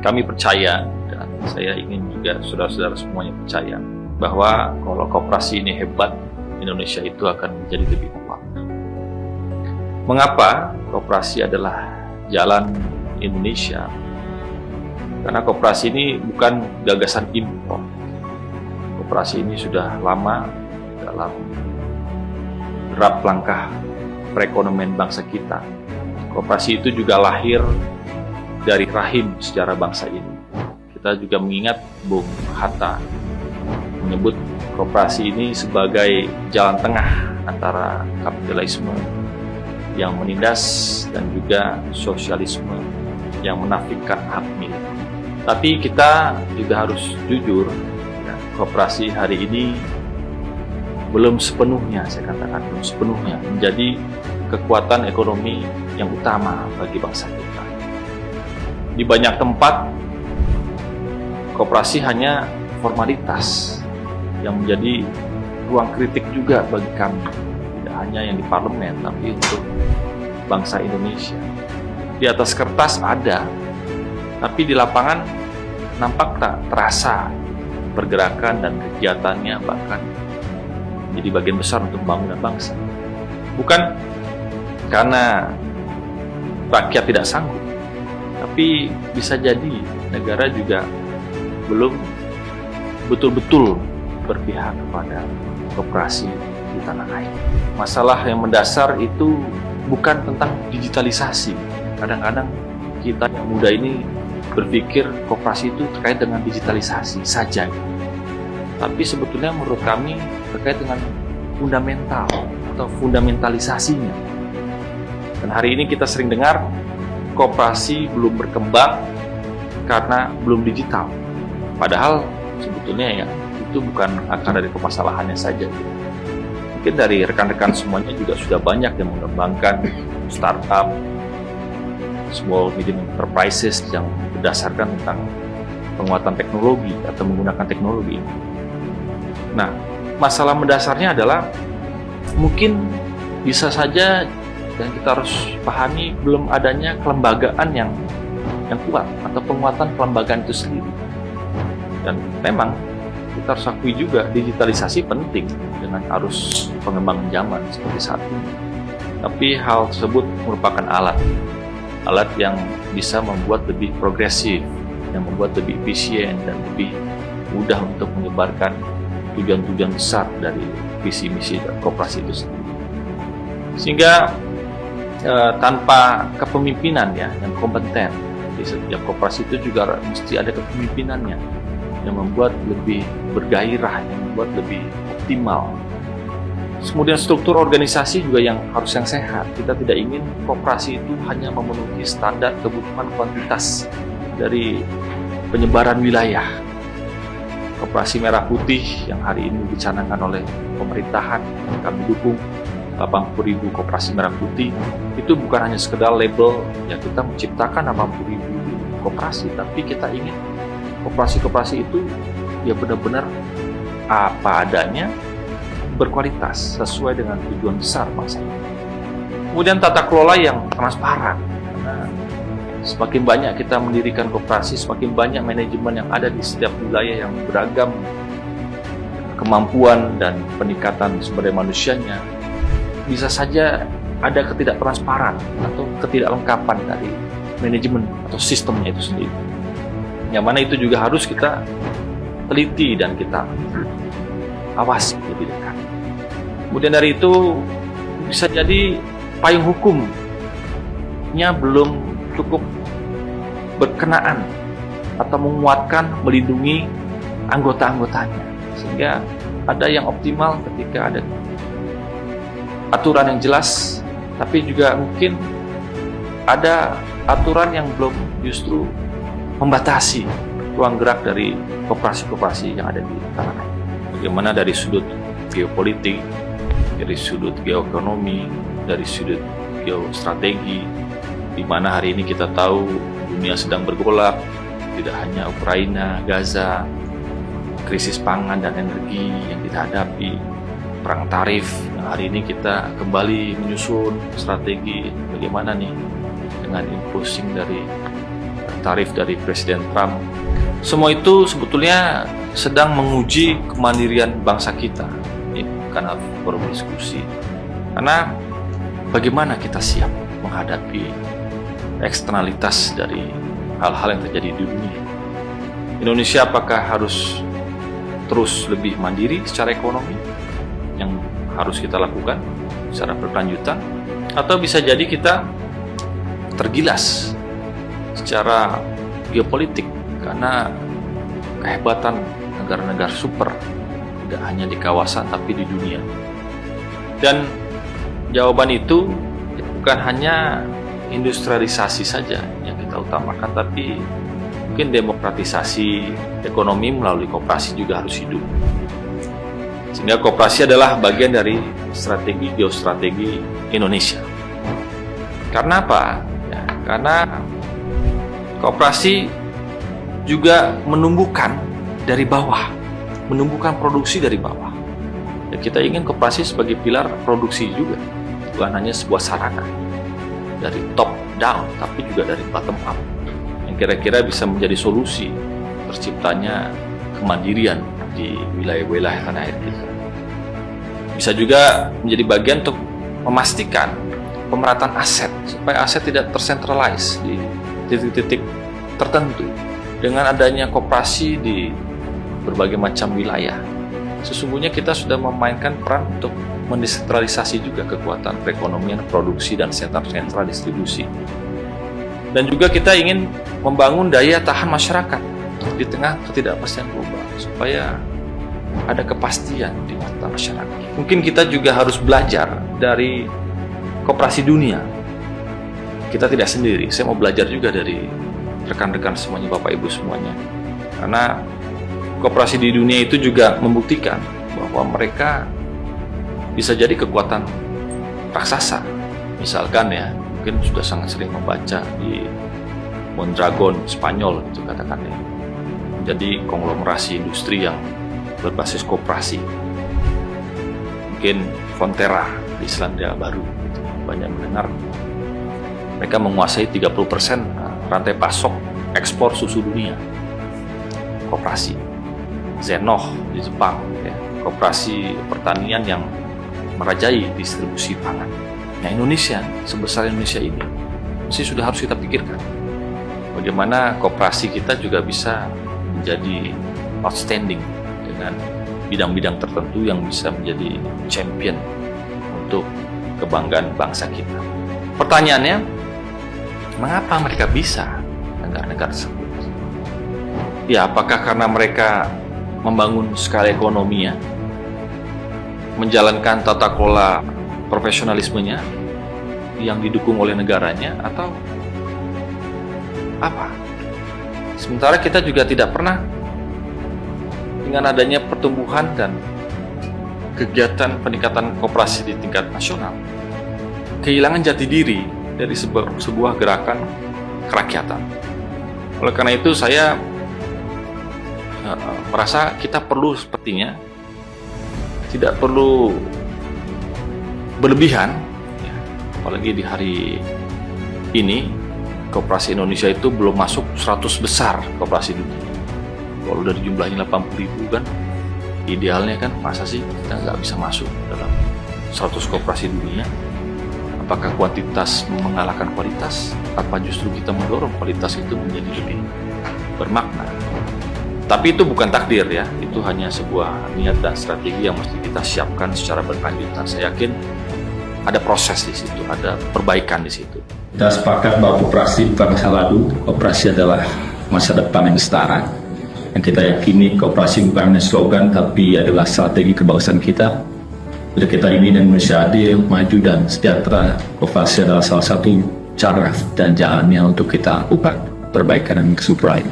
kami percaya, dan saya ingin juga saudara-saudara semuanya percaya, bahwa kalau koperasi ini hebat, Indonesia itu akan menjadi lebih kuat. Mengapa koperasi adalah jalan Indonesia? Karena koperasi ini bukan gagasan impor. Koperasi ini sudah lama dalam derap langkah perekonomian bangsa kita. Koperasi itu juga lahir dari rahim sejarah bangsa ini. Kita juga mengingat Bung Hatta menyebut koperasi ini sebagai jalan tengah antara kapitalisme yang menindas dan juga sosialisme yang menafikan hak milik. Tapi kita juga harus jujur, ya, koperasi hari ini belum sepenuhnya, saya katakan belum sepenuhnya menjadi kekuatan ekonomi yang utama bagi bangsa kita. Di banyak tempat, koperasi hanya formalitas yang menjadi ruang kritik juga bagi kami, tidak hanya yang di parlemen, tapi untuk bangsa Indonesia. Di atas kertas ada, tapi di lapangan nampak tak terasa pergerakan dan kegiatannya, bahkan jadi bagian besar untuk pembangunan bangsa. Bukan karena rakyat tidak sanggup, tapi bisa jadi negara juga belum betul-betul berpihak kepada koperasi di tanah air. Masalah yang mendasar itu bukan tentang digitalisasi. Kadang-kadang kita yang muda ini berpikir koperasi itu terkait dengan digitalisasi saja. Tapi sebetulnya menurut kami terkait dengan fundamental atau fundamentalisasinya. Dan hari ini kita sering dengar koperasi belum berkembang karena belum digital. Padahal sebetulnya ya itu bukan akar dari permasalahannya saja. Mungkin dari rekan-rekan semuanya juga sudah banyak yang mengembangkan startup, small medium enterprises yang berdasarkan tentang penguatan teknologi atau menggunakan teknologi. Nah, masalah mendasarnya adalah mungkin bisa saja, dan kita harus pahami, belum adanya kelembagaan yang kuat atau penguatan kelembagaan itu sendiri. Dan memang kita harus akui juga digitalisasi penting dengan arus pengembangan zaman seperti saat ini. Tapi hal tersebut merupakan alat yang bisa membuat lebih progresif, yang membuat lebih efisien dan lebih mudah untuk menyebarkan tujuan-tujuan besar dari visi misi dan koperasi itu sendiri. Sehingga tanpa kepemimpinan ya yang kompeten di setiap koperasi itu juga mesti ada kepemimpinannya yang membuat lebih bergairah, yang membuat lebih optimal. Kemudian struktur organisasi juga yang harus yang sehat. Kita tidak ingin koperasi itu hanya memenuhi standar kebutuhan kuantitas dari penyebaran wilayah. Koperasi Merah Putih yang hari ini dicanangkan oleh pemerintahan, yang kami dukung, 80.000 koperasi Merah Putih, itu bukan hanya sekedar label, ya kita menciptakan 80.000 koperasi, tapi kita ingin koperasi-koperasi itu ya benar-benar apa adanya, berkualitas, sesuai dengan tujuan besar bangsa. Kemudian tata kelola yang transparan, karena semakin banyak kita mendirikan koperasi, semakin banyak manajemen yang ada di setiap wilayah yang beragam kemampuan dan peningkatan sumber daya manusianya, bisa saja ada ketidaktransparan atau ketidaklengkapan dari manajemen atau sistemnya itu sendiri. Yang mana itu juga harus kita teliti dan kita awasi lebih dekat. Kemudian dari itu bisa jadi payung hukumnya belum cukup berkenaan atau menguatkan, melindungi anggota-anggotanya, sehingga ada yang optimal ketika ada aturan yang jelas, tapi juga mungkin ada aturan yang belum justru membatasi ruang gerak dari koperasi-koperasi yang ada di tanah air. Bagaimana dari sudut geopolitik, dari sudut geoekonomi, dari sudut geostrategi, di mana hari ini kita tahu dunia sedang bergolak, tidak hanya Ukraina, Gaza, krisis pangan dan energi yang kita hadapi, perang tarif. Nah, hari ini kita kembali menyusun strategi bagaimana nih dengan impulsing dari tarif dari Presiden Trump. Semua itu sebetulnya sedang menguji kemandirian bangsa kita. Ini karena perlu diskusi. Karena bagaimana kita siap menghadapi eksternalitas dari hal-hal yang terjadi di dunia. Indonesia apakah harus terus lebih mandiri secara ekonomi yang harus kita lakukan secara berkelanjutan, atau bisa jadi kita tergilas secara geopolitik karena kehebatan negara-negara super, tidak hanya di kawasan tapi di dunia. Dan jawaban itu bukan hanya industrialisasi saja yang kita utamakan, tapi mungkin demokratisasi ekonomi melalui koperasi juga harus hidup. Sehingga koperasi adalah bagian dari strategi geostrategi Indonesia. Karena apa? Ya, karena koperasi juga menumbuhkan dari bawah, menumbuhkan produksi dari bawah. Ya, kita ingin koperasi sebagai pilar produksi juga, bukan hanya sebuah sarana dari top down, tapi juga dari bottom up, yang kira-kira bisa menjadi solusi terciptanya kemandirian di wilayah-wilayah tanah air kita. Bisa juga menjadi bagian untuk memastikan pemerataan aset, supaya aset tidak tersentralize di titik-titik tertentu. Dengan adanya koperasi di berbagai macam wilayah, sesungguhnya kita sudah memainkan peran untuk mendesentralisasi juga kekuatan perekonomian, produksi, dan sentra-sentra distribusi. Dan juga kita ingin membangun daya tahan masyarakat di tengah ketidakpastian global, supaya ada kepastian di mata masyarakat. Mungkin kita juga harus belajar dari koperasi dunia. Kita tidak sendiri, saya mau belajar juga dari rekan-rekan semuanya, Bapak Ibu semuanya. Karena koperasi di dunia itu juga membuktikan bahwa mereka bisa jadi kekuatan raksasa. Misalkan ya, mungkin sudah sangat sering membaca di Mondragon Spanyol itu katakan ya. Jadi konglomerasi industri yang berbasis koperasi. Mungkin Fonterra di Selandia Baru gitu. Banyak mendengar mereka menguasai 30% rantai pasok ekspor susu dunia. Koperasi. Zenoh di Jepang ya. Koperasi pertanian yang merajai distribusi pangan. Nah, Indonesia sebesar Indonesia ini mesti sudah harus kita pikirkan bagaimana koperasi kita juga bisa menjadi outstanding dengan bidang-bidang tertentu yang bisa menjadi champion untuk kebanggaan bangsa kita. Pertanyaannya, mengapa mereka bisa, negara-negara tersebut? Ya, apakah karena mereka membangun skala ekonominya, menjalankan tata kelola profesionalismenya yang didukung oleh negaranya, atau apa? Sementara kita juga tidak pernah dengan adanya pertumbuhan dan kegiatan peningkatan koperasi di tingkat nasional, kehilangan jati diri dari sebuah gerakan kerakyatan. Oleh karena itu saya merasa kita perlu sepertinya tidak perlu berlebihan, ya, apalagi di hari ini koperasi Indonesia itu belum masuk 100 besar koperasi dunia. Kalau dari jumlahnya 80.000 kan, idealnya kan masa sih kita nggak bisa masuk dalam 100 koperasi dunia? Apakah kuantitas mengalahkan kualitas? Apa justru kita mendorong kualitas itu menjadi lebih bermakna? Tapi itu bukan takdir ya, itu hanya sebuah niat dan strategi yang mesti kita siapkan secara berkelanjutan. Saya yakin ada proses di situ, ada perbaikan di situ. Kita sepakat bahwa koperasi bukan masa lalu, koperasi adalah masa depan yang setara. Yang kita yakini koperasi bukan hanya slogan, tapi adalah strategi kebangsaan kita. Bila kita ingin Indonesia adil, maju dan sejahtera, koperasi adalah salah satu cara dan jalannya untuk kita lakukan perbaikan dan kesuburan.